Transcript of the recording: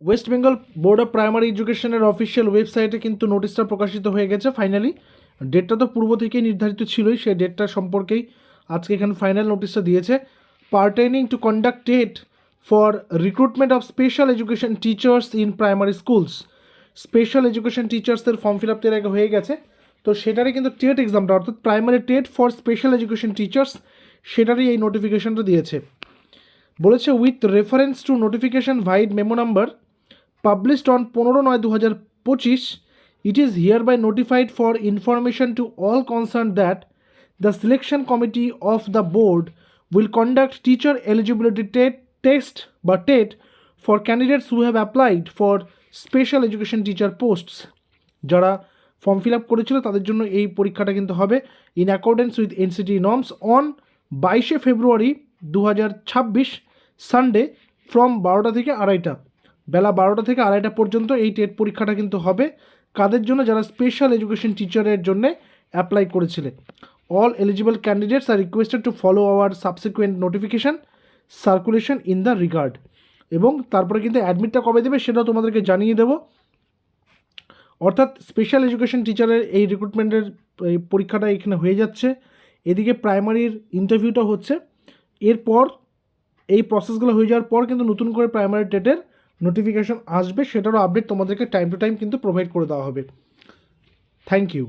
West Bengal board of primary এডুকেশনের official ওয়েবসাইটে কিন্তু নোটিশটা প্রকাশিত হয়ে গেছে ফাইনালি। ডেটটা তো পূর্ব থেকেই নির্ধারিত ছিলই, সেই ডেটটা সম্পর্কেই আজকে এখানে ফাইনাল নোটিশটা দিয়েছে। Pertaining to conduct TET for recruitment of special education teachers in primary schools. Special education টিচার্সদের ফর্ম ফিল আপ আগে হয়ে গেছে, তো সেটারই কিন্তু টেট এক্সামটা অর্থাৎ primary TET for special education teachers সেটারই এই নোটিফিকেশনটা দিয়েছে। বলেছে with reference to notification vide memo number published on 15/9/2025, it is hereby notified for information to all concerned that the selection committee of the board will conduct teacher eligibility test but TET for candidates who have applied for special education teacher posts. যারা form fill up করেছিল তাদের জন্য এই পরীক্ষাটা কিন্তু হবে in accordance with NCT norms on 22শে February 2026 Sunday from 12টা থেকে 2:30 বেলা 12টা থেকে 2:30 পর্যন্ত এই টেট পরীক্ষাটা কিন্তু হবে। কাদের জন্য? যারা স্পেশাল এডুকেশন টিচারের জন্য অ্যাপ্লাই করেছিলেন। All eligible candidates are requested to follow our subsequent notification circulation in the regard. এবং তারপরে কিন্তু অ্যাডমিটটা কবে দেবে সেটাও তোমাদেরকে জানিয়ে দেবো। অর্থাৎ স্পেশাল এডুকেশন টিচারের এই রিক্রুটমেন্টের এই পরীক্ষাটা এখানে হয়ে যাচ্ছে, এদিকে প্রাইমারির ইন্টারভিউটা হচ্ছে। এরপর এই প্রসেসগুলো হয়ে যাওয়ার পর কিন্তু নতুন করে প্রাইমারি টেটের নোটিফিকেশন আসবে, সেটারও আপডেট তোমাদেরকে টাইম টু টাইম কিন্তু প্রোভাইড করে দেওয়া হবে। Thank you.